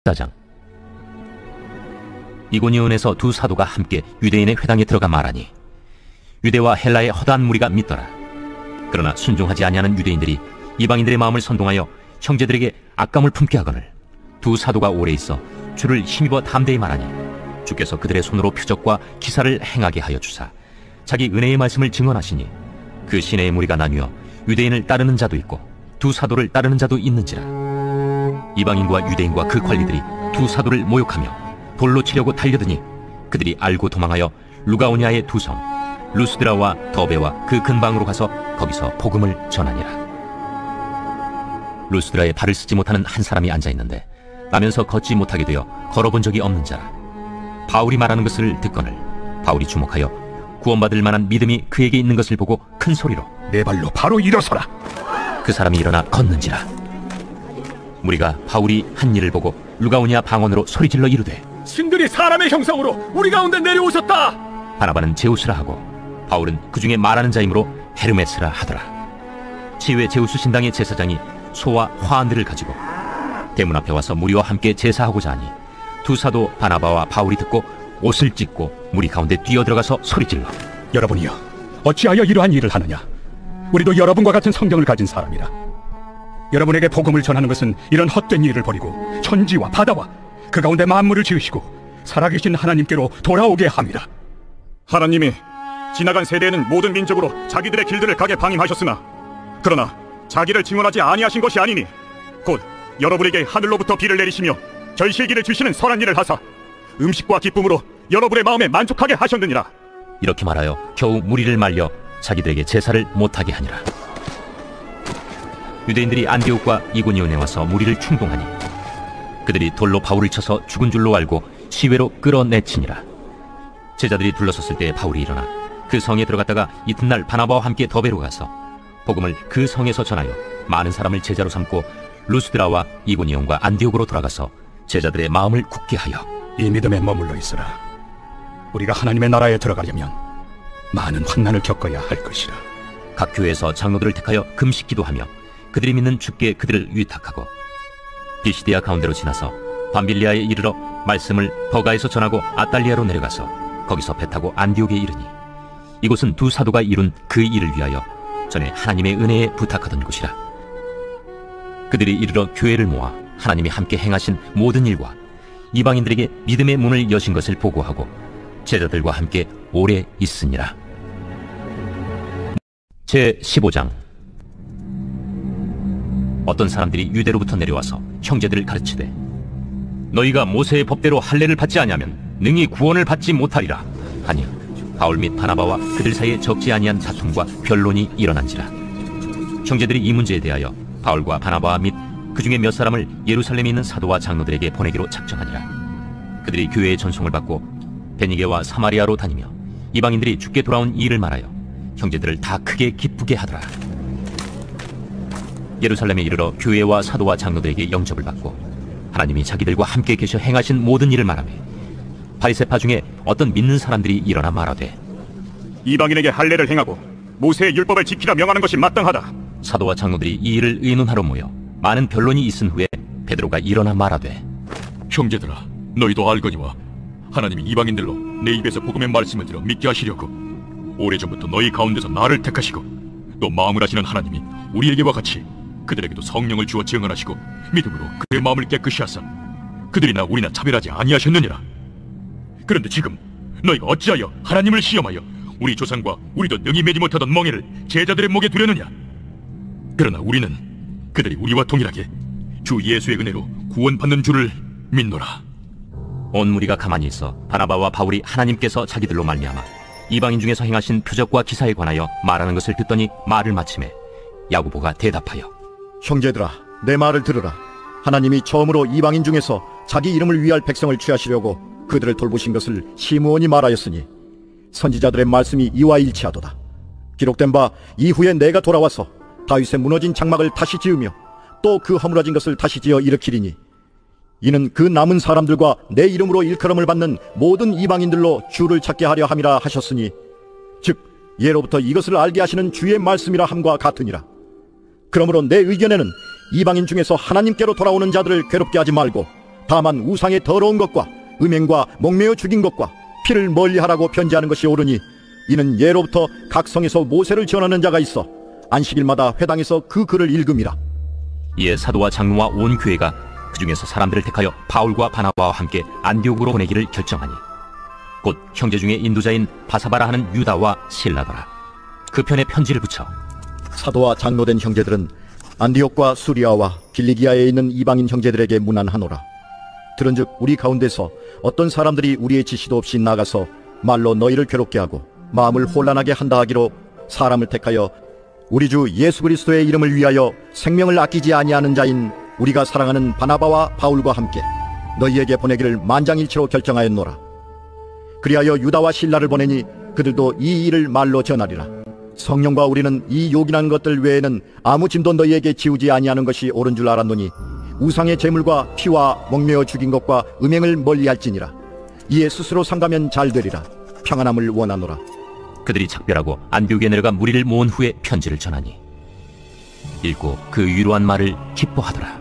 4장. 이고니온에서 두 사도가 함께 유대인의 회당에 들어가 말하니 유대와 헬라의 허다한 무리가 믿더라. 그러나 순종하지 아니하는 유대인들이 이방인들의 마음을 선동하여 형제들에게 악감을 품게 하거늘 두 사도가 오래 있어 주를 힘입어 담대히 말하니 주께서 그들의 손으로 표적과 기사를 행하게 하여 주사 자기 은혜의 말씀을 증언하시니 그 시내의 무리가 나뉘어 유대인을 따르는 자도 있고 두 사도를 따르는 자도 있는지라. 이방인과 유대인과 그 관리들이 두 사도를 모욕하며 돌로 치려고 달려드니 그들이 알고 도망하여 루가오냐의 두 성 루스드라와 더베와 그 근방으로 가서 거기서 복음을 전하니라. 루스드라에 발을 쓰지 못하는 한 사람이 앉아있는데 나면서 걷지 못하게 되어 걸어본 적이 없는 자라. 바울이 말하는 것을 듣거늘 바울이 주목하여 구원받을 만한 믿음이 그에게 있는 것을 보고 큰 소리로 내 발로 바로 일어서라. 그 사람이 일어나 걷는지라. 무리가 바울이 한 일을 보고 루가오냐 방언으로 소리질러 이르되 신들이 사람의 형상으로 우리 가운데 내려오셨다. 바나바는 제우스라 하고 바울은 그 중에 말하는 자이므로 헤르메스라 하더라. 치유의 제우스 신당의 제사장이 소와 화환들을 가지고 대문 앞에 와서 무리와 함께 제사하고자 하니 두 사도 바나바와 바울이 듣고 옷을 찢고 무리 가운데 뛰어들어가서 소리질러 여러분이여 어찌하여 이러한 일을 하느냐. 우리도 여러분과 같은 성경을 가진 사람이라. 여러분에게 복음을 전하는 것은 이런 헛된 일을 버리고 천지와 바다와 그 가운데 만물을 지으시고 살아계신 하나님께로 돌아오게 함이라. 하나님이 지나간 세대에는 모든 민족으로 자기들의 길들을 가게 방임하셨으나 그러나 자기를 증언하지 아니하신 것이 아니니 곧 여러분에게 하늘로부터 비를 내리시며 결실기를 주시는 선한 일을 하사 음식과 기쁨으로 여러분의 마음에 만족하게 하셨느니라. 이렇게 말하여 겨우 무리를 말려 자기들에게 제사를 못하게 하니라. 유대인들이 안디옥과 이고니온에 와서 무리를 충동하니 그들이 돌로 바울을 쳐서 죽은 줄로 알고 시외로 끌어내치니라. 제자들이 둘러섰을 때 바울이 일어나 그 성에 들어갔다가 이튿날 바나바와 함께 더베로 가서 복음을 그 성에서 전하여 많은 사람을 제자로 삼고 루스드라와 이고니온과 안디옥으로 돌아가서 제자들의 마음을 굳게 하여 이 믿음에 머물러 있으라. 우리가 하나님의 나라에 들어가려면 많은 환난을 겪어야 할 것이라. 각 교회에서 장로들을 택하여 금식 기도하며 그들이 믿는 주께 그들을 위탁하고 비시디아 가운데로 지나서 밤빌리아에 이르러 말씀을 버가에서 전하고 아달리아로 내려가서 거기서 배 타고 안디옥에 이르니 이곳은 두 사도가 이룬 그 일을 위하여 전에 하나님의 은혜에 부탁하던 곳이라. 그들이 이르러 교회를 모아 하나님이 함께 행하신 모든 일과 이방인들에게 믿음의 문을 여신 것을 보고하고 제자들과 함께 오래 있으니라. 제15장. 어떤 사람들이 유대로부터 내려와서 형제들을 가르치되 너희가 모세의 법대로 할례를 받지 아니하면 능히 구원을 받지 못하리라 하니 바울 및 바나바와 그들 사이에 적지 아니한 다툼과 변론이 일어난지라. 형제들이 이 문제에 대하여 바울과 바나바 및 그 중에 몇 사람을 예루살렘에 있는 사도와 장로들에게 보내기로 작정하니라. 그들이 교회의 전송을 받고 베니게와 사마리아로 다니며 이방인들이 주께 돌아온 일을 말하여 형제들을 다 크게 기쁘게 하더라. 예루살렘에 이르러 교회와 사도와 장로들에게 영접을 받고 하나님이 자기들과 함께 계셔 행하신 모든 일을 말하며 바리새파 중에 어떤 믿는 사람들이 일어나 말하되 이방인에게 할례를 행하고 모세의 율법을 지키라 명하는 것이 마땅하다. 사도와 장로들이 이 일을 의논하러 모여 많은 변론이 있은 후에 베드로가 일어나 말하되 형제들아 너희도 알거니와 하나님이 이방인들로 내 입에서 복음의 말씀을 들어 믿게 하시려고 오래전부터 너희 가운데서 나를 택하시고 또 마음을 하시는 하나님이 우리에게와 같이 그들에게도 성령을 주어 증언하시고 믿음으로 그의 마음을 깨끗이 하사 그들이나 우리나 차별하지 아니하셨느니라. 그런데 지금 너희가 어찌하여 하나님을 시험하여 우리 조상과 우리도 능히 매지 못하던 멍에를 제자들의 목에 두려느냐. 그러나 우리는 그들이 우리와 동일하게 주 예수의 은혜로 구원받는 줄을 믿노라. 온 무리가 가만히 있어 바나바와 바울이 하나님께서 자기들로 말미암아 이방인 중에서 행하신 표적과 기사에 관하여 말하는 것을 듣더니 말을 마치매 야고보가 대답하여 형제들아 내 말을 들으라. 하나님이 처음으로 이방인 중에서 자기 이름을 위할 백성을 취하시려고 그들을 돌보신 것을 시므온이 말하였으니 선지자들의 말씀이 이와 일치하도다. 기록된 바 이후에 내가 돌아와서 다윗의 무너진 장막을 다시 지으며 또 그 허물어진 것을 다시 지어 일으키리니 이는 그 남은 사람들과 내 이름으로 일컬음을 받는 모든 이방인들로 주를 찾게 하려 함이라 하셨으니 즉 예로부터 이것을 알게 하시는 주의 말씀이라 함과 같으니라. 그러므로 내 의견에는 이방인 중에서 하나님께로 돌아오는 자들을 괴롭게 하지 말고 다만 우상의 더러운 것과 음행과 목매어 죽인 것과 피를 멀리하라고 편지하는 것이 옳으니, 이는 예로부터 각 성에서 모세를 전하는 자가 있어 안식일마다 회당에서 그 글을 읽음이라. 이에 사도와 장로와 온 교회가 그 중에서 사람들을 택하여 바울과 바나바와 함께 안디옥으로 보내기를 결정하니, 곧 형제 중에 인도자인 바사바라 하는 유다와 실라더라. 그 편에 편지를 붙여 사도와 장로된 형제들은 안디옥과 수리아와 빌리기아에 있는 이방인 형제들에게 문안하노라. 들은즉 우리 가운데서 어떤 사람들이 우리의 지시도 없이 나가서 말로 너희를 괴롭게 하고 마음을 혼란하게 한다 하기로 사람을 택하여 우리 주 예수 그리스도의 이름을 위하여 생명을 아끼지 아니하는 자인 우리가 사랑하는 바나바와 바울과 함께 너희에게 보내기를 만장일치로 결정하였노라. 그리하여 유다와 실라를 보내니 그들도 이 일을 말로 전하리라. 성령과 우리는 이 요긴한 것들 외에는 아무 짐도 너희에게 지우지 아니하는 것이 옳은 줄 알았노니, 우상의 제물과 피와 목매어 죽인 것과 음행을 멀리할지니라. 이에 스스로 상가면 잘 되리라. 평안함을 원하노라. 그들이 작별하고 안디옥에 내려가 무리를 모은 후에 편지를 전하니, 읽고 그 위로한 말을 기뻐하더라.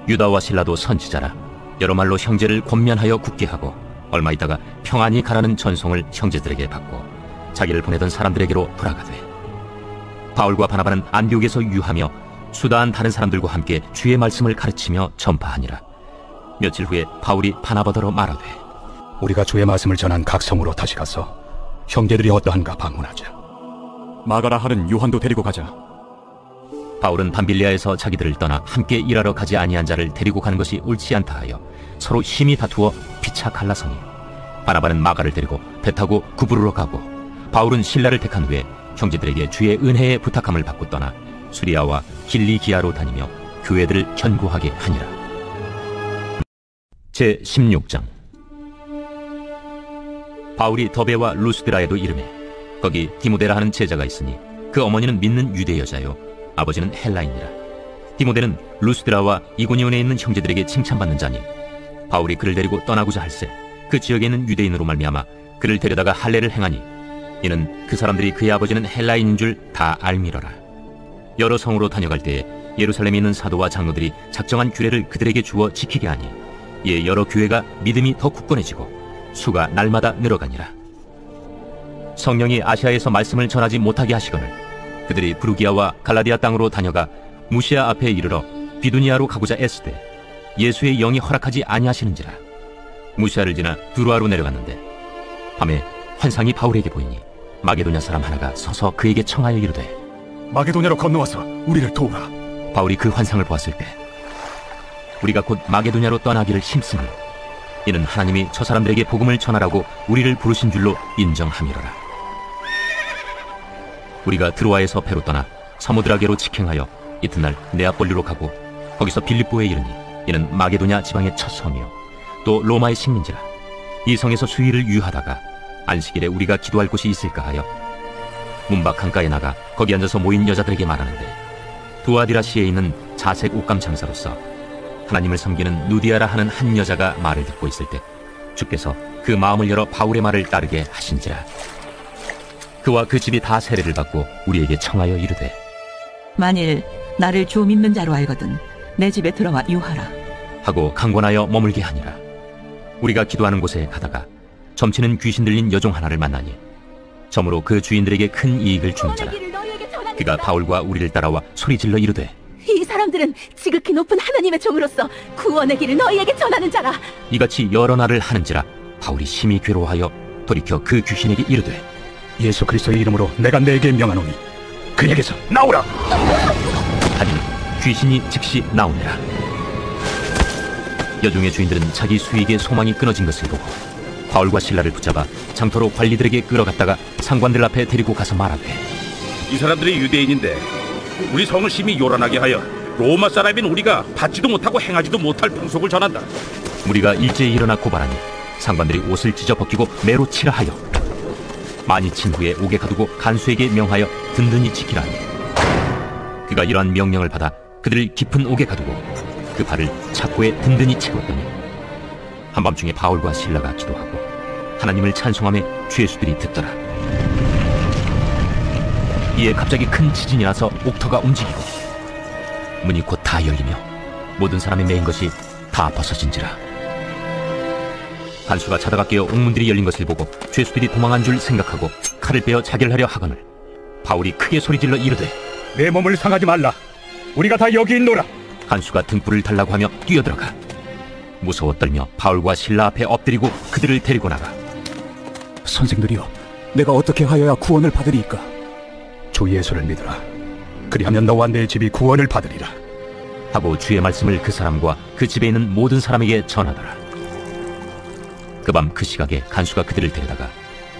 유다와 실라도 선지자라 여러 말로 형제를 권면하여 굳게 하고, 얼마 있다가 평안히 가라는 전송을 형제들에게 받고 자기를 보내던 사람들에게로 돌아가되, 바울과 바나바는 안디옥에서 유하며 수다한 다른 사람들과 함께 주의 말씀을 가르치며 전파하니라. 며칠 후에 바울이 바나바더러 말하되, 우리가 주의 말씀을 전한 각 성으로 다시 가서 형제들이 어떠한가 방문하자. 마가라 하는 요한도 데리고 가자. 바울은 밤빌리아에서 자기들을 떠나 함께 일하러 가지 아니한 자를 데리고 가는 것이 옳지 않다 하여 서로 심히 다투어 피차 갈라서니, 바나바는 마가를 데리고 배 타고 구브로로 가고, 바울은 실라를 택한 후에 형제들에게 주의 은혜에 부탁함을 받고 떠나 수리아와 길리기아로 다니며 교회들을 견고하게 하니라. 제16장. 바울이 더베와 루스드라에도 이르매 거기 디모데라 하는 제자가 있으니 그 어머니는 믿는 유대 여자요 아버지는 헬라인이라. 디모데는 루스드라와 이고니온에 있는 형제들에게 칭찬받는 자니, 바울이 그를 데리고 떠나고자 할세 그 지역에 있는 유대인으로 말미암아 그를 데려다가 할례를 행하니, 이는 그 사람들이 그의 아버지는 헬라인인 줄 다 알미러라. 여러 성으로 다녀갈 때에 예루살렘에 있는 사도와 장로들이 작정한 규례를 그들에게 주어 지키게 하니, 이에 여러 교회가 믿음이 더 굳건해지고 수가 날마다 늘어가니라. 성령이 아시아에서 말씀을 전하지 못하게 하시거늘 그들이 브루기아와 갈라디아 땅으로 다녀가 무시아 앞에 이르러 비두니아로 가고자 애쓰되 예수의 영이 허락하지 아니하시는지라. 무시아를 지나 두루아로 내려갔는데 밤에 환상이 바울에게 보이니, 마게도냐 사람 하나가 서서 그에게 청하여 이르되, 마게도냐로 건너와서 우리를 도우라. 바울이 그 환상을 보았을 때, 우리가 곧 마게도냐로 떠나기를 힘쓰니, 이는 하나님이 저 사람들에게 복음을 전하라고 우리를 부르신 줄로 인정함이로라. 우리가 드로아에서 배로 떠나 사모드라게로 직행하여 이튿날 네아폴리로 가고, 거기서 빌립보에 이르니, 이는 마게도냐 지방의 첫 성이요 또 로마의 식민지라. 이 성에서 수일을 유하다가 안식일에 우리가 기도할 곳이 있을까 하여 문밖 강가에 나가 거기 앉아서 모인 여자들에게 말하는데, 두아디라시에 있는 자색 옷감 장사로서 하나님을 섬기는 누디아라 하는 한 여자가 말을 듣고 있을 때 주께서 그 마음을 열어 바울의 말을 따르게 하신지라. 그와 그 집이 다 세례를 받고 우리에게 청하여 이르되, 만일 나를 주 믿는 자로 알거든 내 집에 들어와 유하라 하고 강권하여 머물게 하니라. 우리가 기도하는 곳에 가다가 점치는 귀신 들린 여종 하나를 만나니, 점으로 그 주인들에게 큰 이익을 주는 자라. 그가 바울과 우리를 따라와 소리질러 이르되, 이 사람들은 지극히 높은 하나님의 종으로서 구원의 길을 너희에게 전하는 자라. 이같이 여러 날을 하는지라 바울이 심히 괴로워하여 돌이켜 그 귀신에게 이르되, 예수 그리스도의 이름으로 내가 내게 명하노니 그에게서 나오라. 하니 귀신이 즉시 나오니라. 여종의 주인들은 자기 수익의 소망이 끊어진 것을 보고 바울과 실라를 붙잡아 장터로 관리들에게 끌어갔다가 상관들 앞에 데리고 가서 말하되, 이 사람들이 유대인인데 우리 성을 심히 요란하게 하여 로마 사람인 우리가 받지도 못하고 행하지도 못할 풍속을 전한다. 무리가 일제히 일어나 고발하니 상관들이 옷을 찢어 벗기고 매로 치라 하여 많이 친 후에 옥에 가두고 간수에게 명하여 든든히 지키라 하니, 그가 이러한 명령을 받아 그들을 깊은 옥에 가두고 그 발을 착고에 든든히 채웠더니, 한밤중에 바울과 실라가 기도하고 하나님을 찬송하며 죄수들이 듣더라. 이에 갑자기 큰 지진이 나서 옥터가 움직이고 문이 곧 다 열리며 모든 사람이 메인 것이 다 벗어진지라. 간수가 자다가 깨어 옥문들이 열린 것을 보고 죄수들이 도망한 줄 생각하고 칼을 빼어 자결하려 하거늘 바울이 크게 소리질러 이르되 내 몸을 상하지 말라. 우리가 다 여기 있노라. 간수가 등불을 달라고 하며 뛰어들어가 무서워 떨며 바울과 실라 앞에 엎드리고 그들을 데리고 나가 선생들이여, 내가 어떻게 하여야 구원을 받으리이까? 주 예수를 믿으라. 그리하면 너와 내 집이 구원을 받으리라. 하고 주의 말씀을 그 사람과 그 집에 있는 모든 사람에게 전하더라. 그 밤 그 시각에 간수가 그들을 데려다가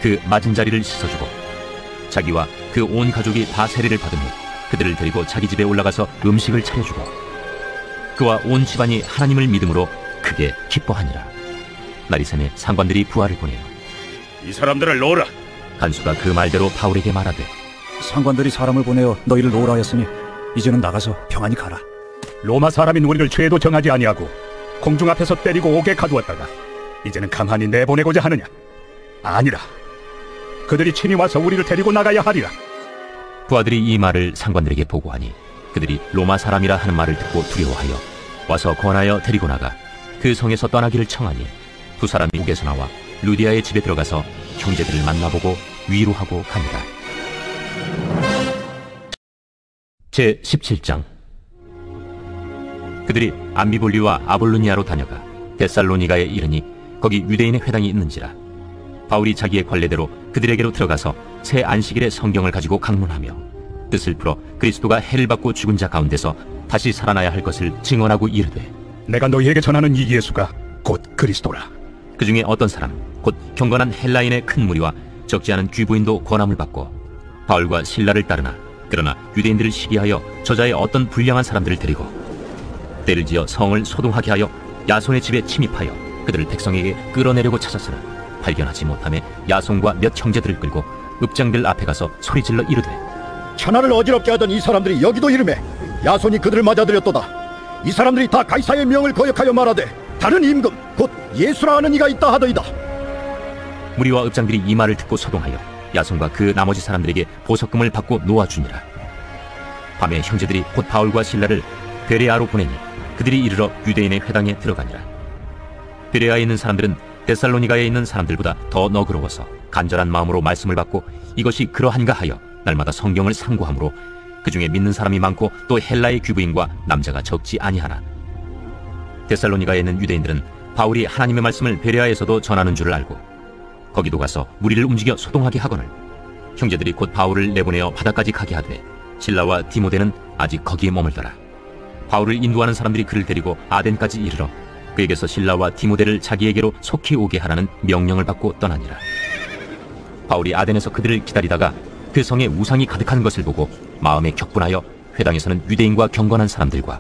그 맞은 자리를 씻어주고 자기와 그 온 가족이 다 세례를 받은 후 그들을 데리고 자기 집에 올라가서 음식을 차려주고 그와 온 집안이 하나님을 믿음으로 크게 기뻐하니라. 날이 새매 상관들이 부하를 보내어 이 사람들을 놓으라. 간수가 그 말대로 바울에게 말하되 상관들이 사람을 보내어 너희를 놓으라 하였으니 이제는 나가서 평안히 가라. 로마 사람인 우리를 죄도 정하지 아니하고 공중 앞에서 때리고 옥에 가두었다가 이제는 가만히 내보내고자 하느냐? 아니라 그들이 친히 와서 우리를 데리고 나가야 하리라. 부하들이 이 말을 상관들에게 보고하니 그들이 로마 사람이라 하는 말을 듣고 두려워하여 와서 권하여 데리고 나가 그 성에서 떠나기를 청하니 두 사람이 옥에서 나와 루디아의 집에 들어가서 형제들을 만나보고 위로하고 가니라. 제 17장. 그들이 암비볼리와 아볼로니아로 다녀가 데살로니가에 이르니 거기 유대인의 회당이 있는지라. 바울이 자기의 관례대로 그들에게로 들어가서 새 안식일에 성경을 가지고 강론하며 뜻을 풀어 그리스도가 해를 받고 죽은 자 가운데서 다시 살아나야 할 것을 증언하고 이르되 내가 너희에게 전하는 이 예수가 곧 그리스도라. 그 중에 어떤 사람 곧 경건한 헬라인의 큰 무리와 적지 않은 귀부인도 권함을 받고 바울과 실라를 따르나 그러나 유대인들을 시기하여 저자의 어떤 불량한 사람들을 데리고 때를 지어 성을 소동하게 하여 야손의 집에 침입하여 그들을 백성에게 끌어내려고 찾았으나 발견하지 못하며 야손과 몇 형제들을 끌고 읍장들 앞에 가서 소리질러 이르되 천하를 어지럽게 하던 이 사람들이 여기도 이르매 야손이 그들을 맞아들였도다. 이 사람들이 다 가이사의 명을 거역하여 말하되 다른 임금 곧 예수라 하는 이가 있다 하더이다. 무리와 읍장들이 이 말을 듣고 소동하여 야손과 그 나머지 사람들에게 보석금을 받고 놓아주니라. 밤에 형제들이 곧 바울과 실라를 베레아로 보내니 그들이 이르러 유대인의 회당에 들어가니라. 베레아에 있는 사람들은 데살로니가에 있는 사람들보다 더 너그러워서 간절한 마음으로 말씀을 받고 이것이 그러한가 하여 날마다 성경을 상고하므로 그 중에 믿는 사람이 많고 또 헬라의 귀부인과 남자가 적지 아니하나 데살로니가에 있는 유대인들은 바울이 하나님의 말씀을 베레아에서도 전하는 줄을 알고 거기도 가서 무리를 움직여 소동하게 하거늘 형제들이 곧 바울을 내보내어 바다까지 가게 하되 실라와 디모데는 아직 거기에 머물더라. 바울을 인도하는 사람들이 그를 데리고 아덴까지 이르러 그에게서 실라와 디모데를 자기에게로 속히 오게 하라는 명령을 받고 떠나니라. 바울이 아덴에서 그들을 기다리다가 그 성에 우상이 가득한 것을 보고 마음에 격분하여 회당에서는 유대인과 경건한 사람들과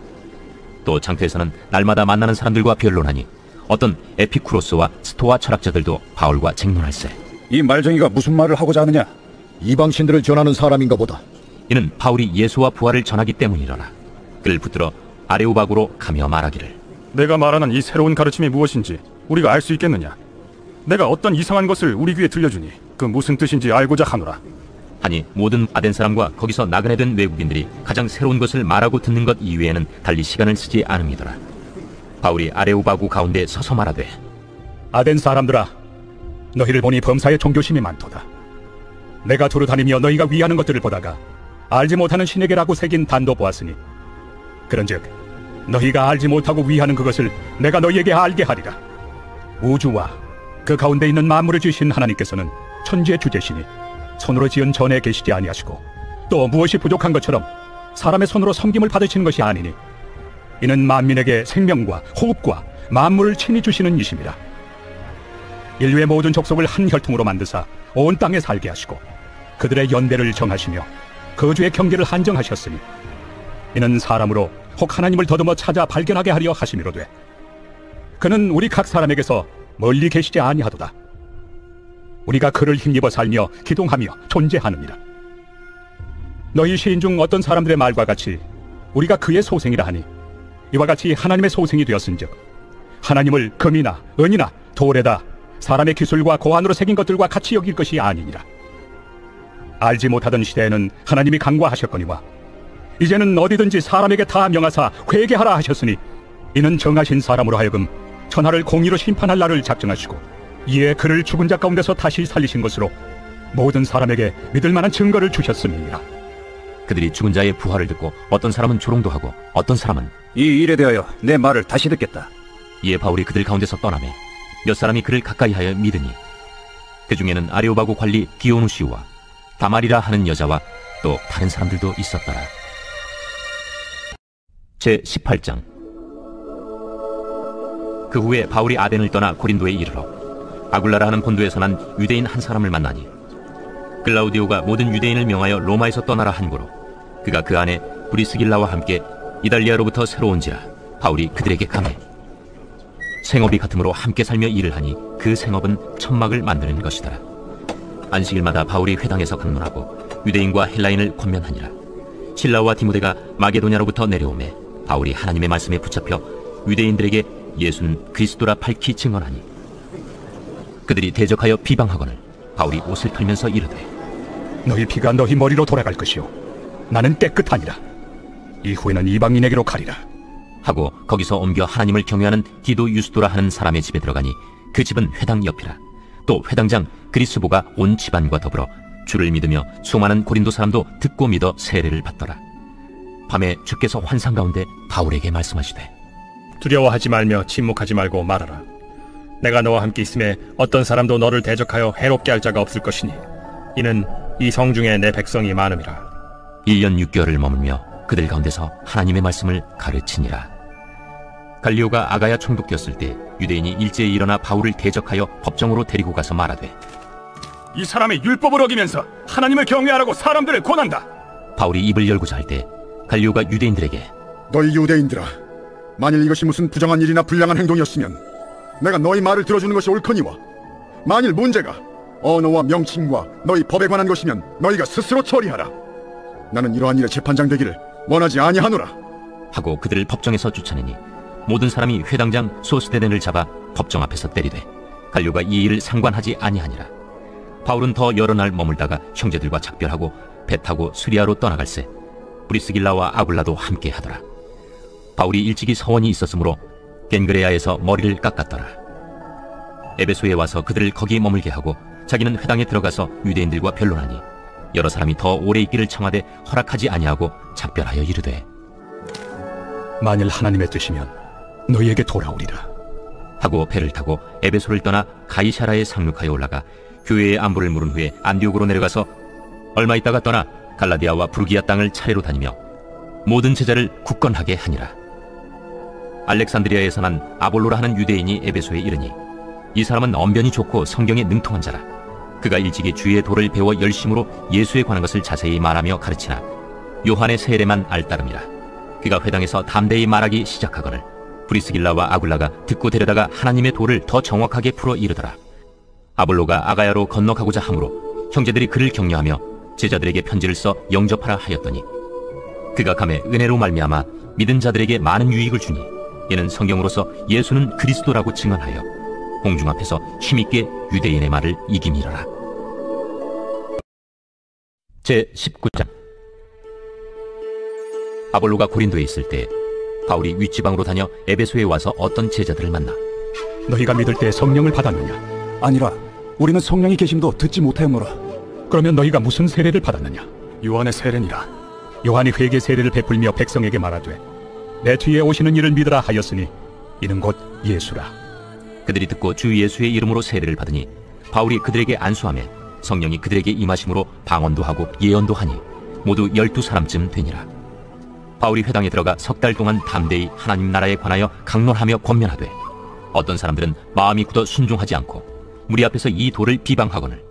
또 장터에서는 날마다 만나는 사람들과 변론하니 어떤 에피쿠로스와 스토아 철학자들도 바울과 쟁론할세. 이 말쟁이가 무슨 말을 하고자 하느냐? 이방신들을 전하는 사람인가 보다. 이는 바울이 예수와 부활을 전하기 때문이로라. 그를 붙들어 아레오바구로 가며 말하기를 내가 말하는 이 새로운 가르침이 무엇인지 우리가 알 수 있겠느냐? 내가 어떤 이상한 것을 우리 귀에 들려주니 그 무슨 뜻인지 알고자 하노라. 하니 모든 아덴 사람과 거기서 나그네 된 외국인들이 가장 새로운 것을 말하고 듣는 것 이외에는 달리 시간을 쓰지 않음이더라. 바울이 아레오바구 가운데 서서 말하되 아덴 사람들아, 너희를 보니 범사에 종교심이 많도다. 내가 두루 다니며 너희가 위하는 것들을 보다가 알지 못하는 신에게라고 새긴 단도 보았으니 그런즉 너희가 알지 못하고 위하는 그것을 내가 너희에게 알게 하리라. 우주와 그 가운데 있는 만물을 지으신 하나님께서는 천지의 주제시니 손으로 지은 전에 계시지 아니하시고 또 무엇이 부족한 것처럼 사람의 손으로 섬김을 받으시는 것이 아니니 이는 만민에게 생명과 호흡과 만물을 친히 주시는 이심이라. 인류의 모든 족속을 한 혈통으로 만드사 온 땅에 살게 하시고 그들의 연대를 정하시며 거주의 경계를 한정하셨으니 이는 사람으로 혹 하나님을 더듬어 찾아 발견하게 하려 하심이로되 그는 우리 각 사람에게서 멀리 계시지 아니하도다. 우리가 그를 힘입어 살며 기동하며 존재하느니라. 너희 시인 중 어떤 사람들의 말과 같이 우리가 그의 소생이라 하니 이와 같이 하나님의 소생이 되었은즉 하나님을 금이나 은이나 돌에다 사람의 기술과 고안으로 새긴 것들과 같이 여길 것이 아니니라. 알지 못하던 시대에는 하나님이 간과하셨거니와 이제는 어디든지 사람에게 다 명하사 회개하라 하셨으니 이는 정하신 사람으로 하여금 천하를 공의로 심판할 날을 작정하시고 이에 그를 죽은 자 가운데서 다시 살리신 것으로 모든 사람에게 믿을 만한 증거를 주셨음이니라. 그들이 죽은 자의 부활을 듣고 어떤 사람은 조롱도 하고 어떤 사람은 이 일에 대하여 내 말을 다시 듣겠다. 이에 바울이 그들 가운데서 떠나매 몇 사람이 그를 가까이하여 믿으니 그 중에는 아레오바고 관리 디오누시우와 다말이라 하는 여자와 또 다른 사람들도 있었더라. 제18장. 그 후에 바울이 아덴을 떠나 고린도에 이르러 아굴라라 하는 본도에서 난 유대인 한 사람을 만나니 글라우디오가 모든 유대인을 명하여 로마에서 떠나라 한 고로 그가 그 안에 브리스길라와 함께 이달리아로부터 새로 온지라 바울이 그들에게 가매 생업이 같으므로 함께 살며 일을 하니 그 생업은 천막을 만드는 것이더라. 안식일마다 바울이 회당에서 강론하고 유대인과 헬라인을 권면하니라. 실라와 디모데가 마게도냐로부터 내려오매 바울이 하나님의 말씀에 붙잡혀 유대인들에게 예수는 그리스도라 밝히 증언하니 그들이 대적하여 비방하거늘 바울이 옷을 털면서 이르되 너희 피가 너희 머리로 돌아갈 것이요 나는 깨끗하니라. 이후에는 이방인에게로 가리라 하고 거기서 옮겨 하나님을 경외하는 디도 유스도라 하는 사람의 집에 들어가니 그 집은 회당 옆이라. 또 회당장 그리스보가 온 집안과 더불어 주를 믿으며 수많은 고린도 사람도 듣고 믿어 세례를 받더라. 밤에 주께서 환상 가운데 바울에게 말씀하시되 두려워하지 말며 침묵하지 말고 말하라. 내가 너와 함께 있음에 어떤 사람도 너를 대적하여 해롭게 할 자가 없을 것이니 이는 이 성중에 내 백성이 많음이라. 1년 6개월을 머물며 그들 가운데서 하나님의 말씀을 가르치니라. 갈리오가 아가야 총독되었을 때 유대인이 일제히 일어나 바울을 대적하여 법정으로 데리고 가서 말하되 이 사람의 율법을 어기면서 하나님을 경외하라고 사람들을 권한다. 바울이 입을 열고자 할 때 갈리오가 유대인들에게 너희 유대인들아, 만일 이것이 무슨 부정한 일이나 불량한 행동이었으면 내가 너희 말을 들어주는 것이 옳거니와 만일 문제가 언어와 명칭과 너희 법에 관한 것이면 너희가 스스로 처리하라. 나는 이러한 일에 재판장 되기를 원하지 아니하노라. 하고 그들을 법정에서 쫓아내니 모든 사람이 회당장 소스데넨을 잡아 법정 앞에서 때리되 갈료가 이 일을 상관하지 아니하니라. 바울은 더 여러 날 머물다가 형제들과 작별하고 배 타고 수리아로 떠나갈새 브리스길라와 아굴라도 함께 하더라. 바울이 일찍이 서원이 있었으므로 겐그레아에서 머리를 깎았더라. 에베소에 와서 그들을 거기 머물게 하고 자기는 회당에 들어가서 유대인들과 변론하니 여러 사람이 더 오래 있기를 청하되 허락하지 아니하고 작별하여 이르되 만일 하나님의 뜻이면 너희에게 돌아오리라 하고 배를 타고 에베소를 떠나 가이사라에 상륙하여 올라가 교회의 안부를 물은 후에 안디옥으로 내려가서 얼마 있다가 떠나 갈라디아와 부르기아 땅을 차례로 다니며 모든 제자를 굳건하게 하니라. 알렉산드리아에서 난 아볼로라 하는 유대인이 에베소에 이르니 이 사람은 언변이 좋고 성경에 능통한 자라. 그가 일찍이 주의 도를 배워 열심으로 예수에 관한 것을 자세히 말하며 가르치나 요한의 세례만 알따름이라. 그가 회당에서 담대히 말하기 시작하거늘 브리스길라와 아굴라가 듣고 데려다가 하나님의 도를 더 정확하게 풀어 이르더라. 아볼로가 아가야로 건너가고자 하므로 형제들이 그를 격려하며 제자들에게 편지를 써 영접하라 하였더니 그가 감에 은혜로 말미암아 믿은 자들에게 많은 유익을 주니 이는 성경으로서 예수는 그리스도라고 증언하여 공중 앞에서 힘있게 유대인의 말을 이김이러라. 제19장. 아볼로가 고린도에 있을 때 바울이 윗지방으로 다녀 에베소에 와서 어떤 제자들을 만나 너희가 믿을 때 성령을 받았느냐? 아니라 우리는 성령이 계심도 듣지 못하였노라. 그러면 너희가 무슨 세례를 받았느냐? 요한의 세례니라. 요한이 회개 세례를 베풀며 백성에게 말하되 내 뒤에 오시는 이를 믿으라 하였으니 이는 곧 예수라. 그들이 듣고 주 예수의 이름으로 세례를 받으니 바울이 그들에게 안수하며 성령이 그들에게 임하심으로 방언도 하고 예언도 하니 모두 12사람쯤 되니라. 바울이 회당에 들어가 3달 동안 담대히 하나님 나라에 관하여 강론하며 권면하되 어떤 사람들은 마음이 굳어 순종하지 않고 무리 앞에서 이 도를 비방하거늘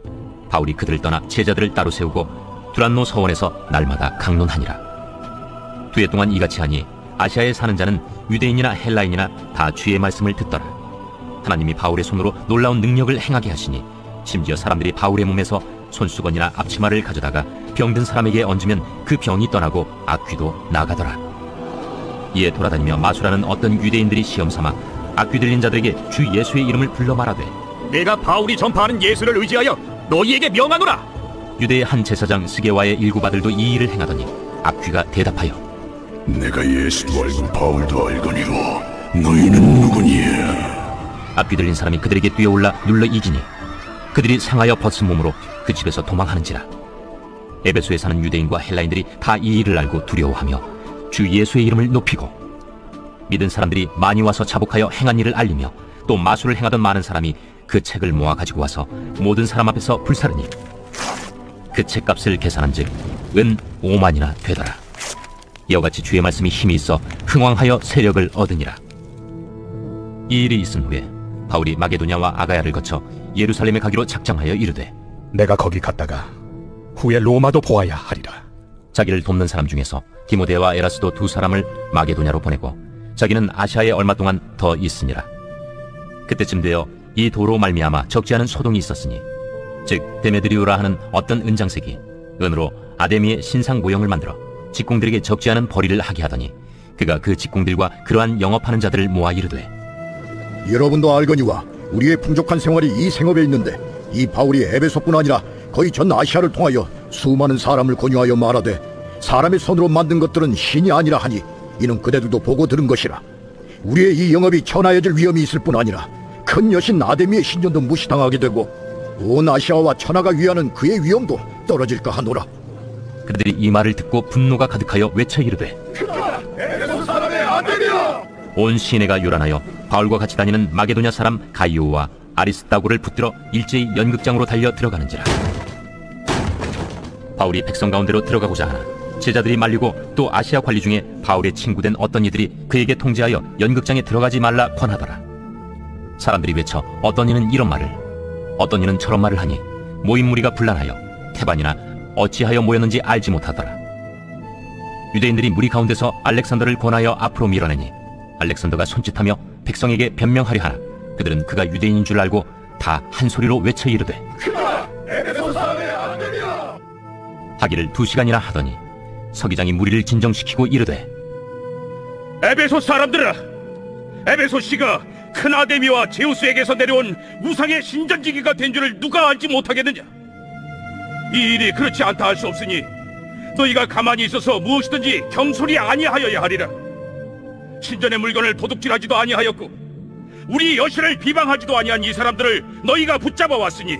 바울이 그들을 떠나 제자들을 따로 세우고 두란노 서원에서 날마다 강론하니라. 2해 동안 이같이 하니 아시아에 사는 자는 유대인이나 헬라인이나 다 주의 말씀을 듣더라. 하나님이 바울의 손으로 놀라운 능력을 행하게 하시니 심지어 사람들이 바울의 몸에서 손수건이나 앞치마를 가져다가 병든 사람에게 얹으면 그 병이 떠나고 악귀도 나가더라. 이에 돌아다니며 마술하는 어떤 유대인들이 시험삼아 악귀 들린 자들에게 주 예수의 이름을 불러 말하되 내가 바울이 전파하는 예수를 의지하여 너희에게 명하노라. 유대의 한 제사장 스게와의 일곱 아들도 이 일을 행하더니 악귀가 대답하여 내가 예수도 알고 바울도 알거니와 너희는 누구냐? 앞뒤 들린 사람이 그들에게 뛰어올라 눌러 이기니 그들이 상하여 벗은 몸으로 그 집에서 도망하는지라. 에베소에 사는 유대인과 헬라인들이 다 이 일을 알고 두려워하며 주 예수의 이름을 높이고, 믿은 사람들이 많이 와서 자복하여 행한 일을 알리며 또 마술을 행하던 많은 사람이 그 책을 모아 가지고 와서 모든 사람 앞에서 불사르니 그 책값을 계산한즉 은 5만이나 되더라. 이와 같이 주의 말씀이 힘이 있어 흥왕하여 세력을 얻으니라. 이 일이 있은 후에 바울이 마게도냐와 아가야를 거쳐 예루살렘에 가기로 작정하여 이르되, 내가 거기 갔다가 후에 로마도 보아야 하리라. 자기를 돕는 사람 중에서 디모데와 에라스도 두 사람을 마게도냐로 보내고 자기는 아시아에 얼마 동안 더 있으니라. 그때쯤 되어 이 도로 말미암아 적지 않은 소동이 있었으니, 즉 데메드리오라 하는 어떤 은장색이 은으로 아데미의 신상 모형을 만들어 직공들에게 적지 않은 벌이를 하게 하더니 그가 그 직공들과 그러한 영업하는 자들을 모아 이르되, 여러분도 알거니와 우리의 풍족한 생활이 이 생업에 있는데 이 바울이 에베소뿐 아니라 거의 전 아시아를 통하여 수많은 사람을 권유하여 말하되 사람의 손으로 만든 것들은 신이 아니라 하니 이는 그대들도 보고 들은 것이라. 우리의 이 영업이 천하여질 위험이 있을 뿐 아니라 큰 여신 아데미의 신전도 무시당하게 되고 온 아시아와 천하가 위하는 그의 위엄도 떨어질까 하노라. 그들이 이 말을 듣고 분노가 가득하여 외쳐 이르되, 에베소 사람의 아데미야! 온 시내가 요란하여 바울과 같이 다니는 마게도냐 사람 가이오와 아리스다고를 붙들어 일제히 연극장으로 달려 들어가는지라. 바울이 백성 가운데로 들어가고자 하나 제자들이 말리고 또 아시아 관리 중에 바울의 친구된 어떤 이들이 그에게 통제하여 연극장에 들어가지 말라 권하더라. 사람들이 외쳐 어떤 이는 이런 말을, 어떤 이는 저런 말을 하니 모인 무리가 분란하여 태반이나 어찌하여 모였는지 알지 못하더라. 유대인들이 무리 가운데서 알렉산더를 권하여 앞으로 밀어내니 알렉산더가 손짓하며 백성에게 변명하려 하나 그들은 그가 유대인인 줄 알고 다 한 소리로 외쳐 이르되, 에베소 사람의 아데미야! 하기를 2시간이나 하더니 서기장이 무리를 진정시키고 이르되, 에베소 사람들아, 에베소 씨가 큰 아데미와 제우스에게서 내려온 우상의 신전지기가 된 줄을 누가 알지 못하겠느냐? 이 일이 그렇지 않다 할 수 없으니 너희가 가만히 있어서 무엇이든지 경솔히 아니하여야 하리라. 신전의 물건을 도둑질하지도 아니하였고 우리 여신을 비방하지도 아니한 이 사람들을 너희가 붙잡아 왔으니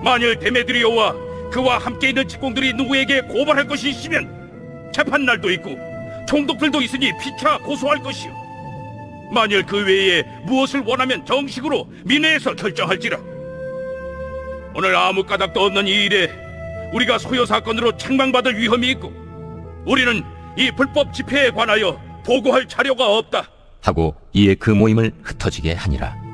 만일 데메드리오와 그와 함께 있는 직공들이 누구에게 고발할 것이 있으면 재판날도 있고 총독들도 있으니 피차 고소할 것이요, 만일 그 외에 무엇을 원하면 정식으로 민회에서 결정할지라. 오늘 아무 까닭도 없는 이 일에 우리가 소요 사건으로 책망받을 위험이 있고 우리는 이 불법 집회에 관하여 보고할 자료가 없다 하고 이에 그 모임을 흩어지게 하니라.